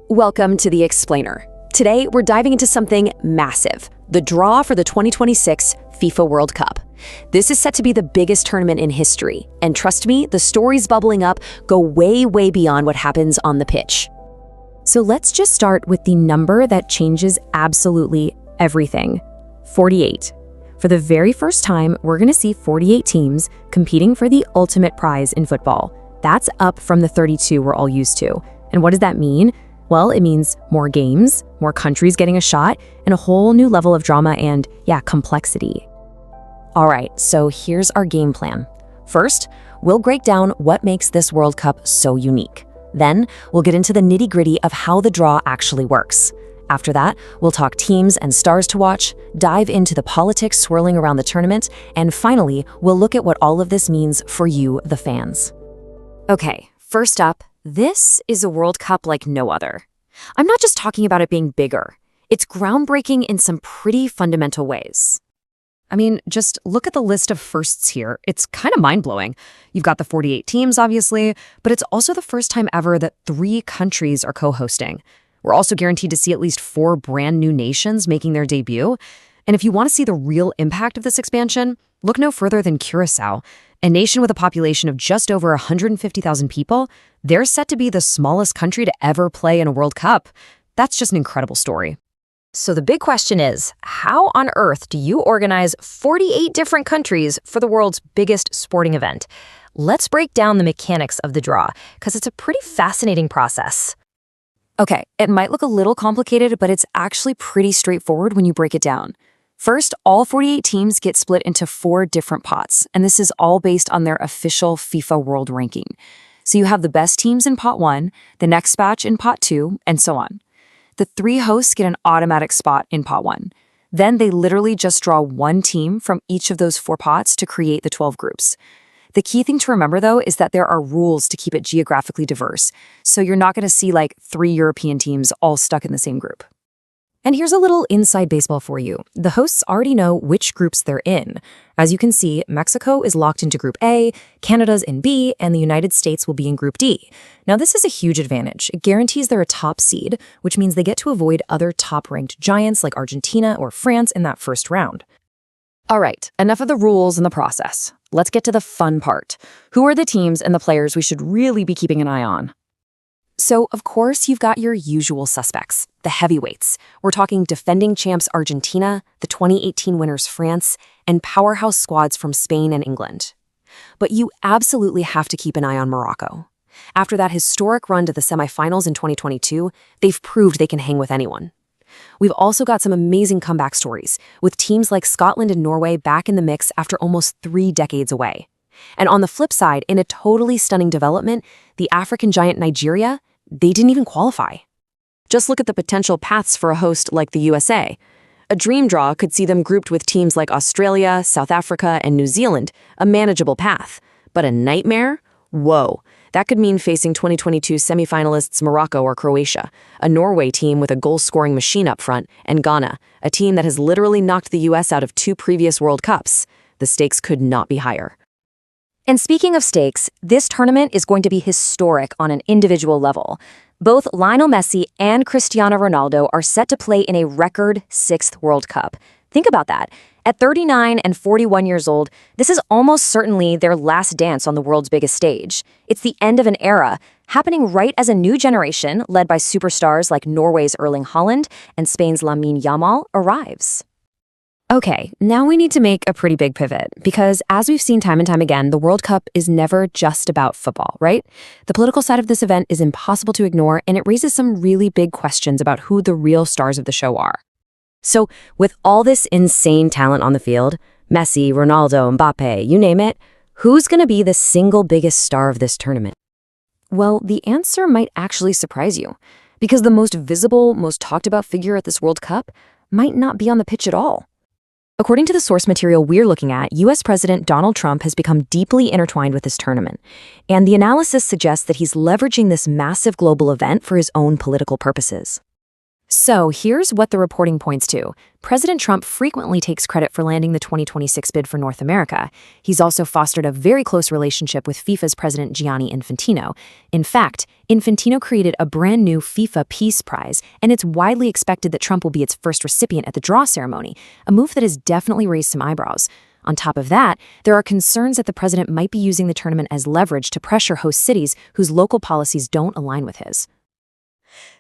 Welcome to The Explainer. Today, we're diving into something massive, the draw for the 2026 FIFA World Cup. This is set to be the biggest tournament in history, and trust me, the stories bubbling up go way, way beyond what happens on the pitch. So let's just start with the number that changes absolutely everything, 48. For the very first time, we're going to see 48 teams competing for the ultimate prize in football. That's up from the 32 we're all used to. And what does that mean? Well, it means more games, more countries getting a shot, and a whole new level of drama and, complexity. All right, so here's our game plan. First, we'll break down what makes this World Cup so unique. Then, we'll get into the nitty-gritty of how the draw actually works. After that, we'll talk teams and stars to watch, dive into the politics swirling around the tournament, and finally, we'll look at what all of this means for you, the fans. Okay, first up, this is a World Cup like no other. I'm not just talking about it being bigger. It's groundbreaking in some pretty fundamental ways. I mean, just look at the list of firsts here. It's kind of mind-blowing. You've got the 48 teams, obviously, but it's also the first time ever that 3 countries are co-hosting. We're also guaranteed to see at least 4 brand new nations making their debut. And if you want to see the real impact of this expansion, look no further than Curacao, a nation with a population of just over 150,000 people. They're set to be the smallest country to ever play in a World Cup. That's just an incredible story. So the big question is, how on earth do you organize 48 different countries for the world's biggest sporting event? Let's break down the mechanics of the draw, because it's a pretty fascinating process. Okay, it might look a little complicated, but it's actually pretty straightforward when you break it down. First, all 48 teams get split into 4 different pots, and this is all based on their official FIFA World Ranking. So you have the best teams in pot 1, the next batch in pot 2, and so on. The 3 hosts get an automatic spot in pot 1. Then they literally just draw 1 team from each of those 4 pots to create the 12 groups. The key thing to remember, though, is that there are rules to keep it geographically diverse, so you're not going to see like 3 European teams all stuck in the same group. And here's a little inside baseball for you. The hosts already know which groups they're in. As you can see, Mexico is locked into Group A, Canada's in B, and the United States will be in Group D. Now, this is a huge advantage. It guarantees they're a top seed, which means they get to avoid other top-ranked giants like Argentina or France in that first round. All right, enough of the rules and the process. Let's get to the fun part. Who are the teams and the players we should really be keeping an eye on? So, of course, you've got your usual suspects, the heavyweights. We're talking defending champs Argentina, the 2018 winners France, and powerhouse squads from Spain and England. But you absolutely have to keep an eye on Morocco. After that historic run to the semifinals in 2022, they've proved they can hang with anyone. We've also got some amazing comeback stories, with teams like Scotland and Norway back in the mix after almost 3 decades away. And on the flip side, in a totally stunning development, the African giant Nigeria, they didn't even qualify. Just look at the potential paths for a host like the USA. A dream draw could see them grouped with teams like Australia, South Africa, and New Zealand, a manageable path. But a nightmare? Whoa. That could mean facing 2022 semifinalists Morocco or Croatia, a Norway team with a goal-scoring machine up front, and Ghana, a team that has literally knocked the US out of 2 previous World Cups. The stakes could not be higher. And speaking of stakes, this tournament is going to be historic on an individual level. Both Lionel Messi and Cristiano Ronaldo are set to play in a record 6th World Cup. Think about that. At 39 and 41 years old, this is almost certainly their last dance on the world's biggest stage. It's the end of an era, happening right as a new generation, led by superstars like Norway's Erling Haaland and Spain's Lamine Yamal, arrives. Okay, now we need to make a pretty big pivot, because as we've seen time and time again, the World Cup is never just about football, right? The political side of this event is impossible to ignore, and it raises some really big questions about who the real stars of the show are. So, with all this insane talent on the field, Messi, Ronaldo, Mbappe, you name it, who's going to be the single biggest star of this tournament? Well, the answer might actually surprise you, because the most visible, most talked about figure at this World Cup might not be on the pitch at all. According to the source material we're looking at, US President Donald Trump has become deeply intertwined with this tournament, and the analysis suggests that he's leveraging this massive global event for his own political purposes. So here's what the reporting points to. President Trump frequently takes credit for landing the 2026 bid for North America. He's also fostered a very close relationship with FIFA's president Gianni Infantino. In fact, Infantino created a brand new FIFA Peace Prize, and it's widely expected that Trump will be its first recipient at the draw ceremony, a move that has definitely raised some eyebrows. On top of that, there are concerns that the president might be using the tournament as leverage to pressure host cities whose local policies don't align with his.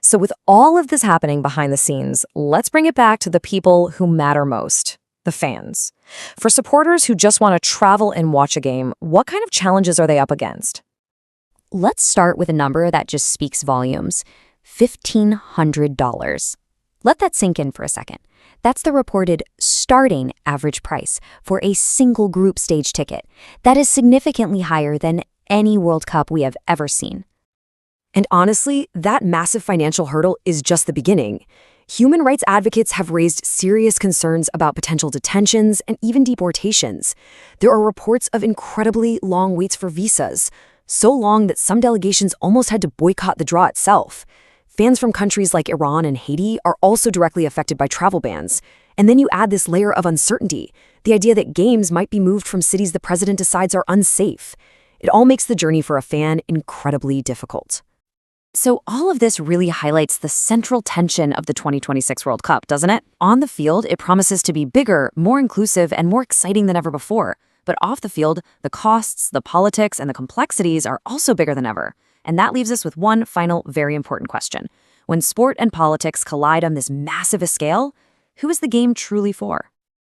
So with all of this happening behind the scenes, let's bring it back to the people who matter most, the fans. For supporters who just want to travel and watch a game, what kind of challenges are they up against? Let's start with a number that just speaks volumes. $1,500. Let that sink in for a second. That's the reported starting average price for a single group stage ticket. That is significantly higher than any World Cup we have ever seen. And honestly, that massive financial hurdle is just the beginning. Human rights advocates have raised serious concerns about potential detentions and even deportations. There are reports of incredibly long waits for visas, so long that some delegations almost had to boycott the draw itself. Fans from countries like Iran and Haiti are also directly affected by travel bans. And then you add this layer of uncertainty, the idea that games might be moved from cities the president decides are unsafe. It all makes the journey for a fan incredibly difficult. So all of this really highlights the central tension of the 2026 World Cup, doesn't it? On the field, it promises to be bigger, more inclusive, and more exciting than ever before. But off the field, the costs, the politics, and the complexities are also bigger than ever. And that leaves us with one final, very important question. When sport and politics collide on this massive scale, who is the game truly for?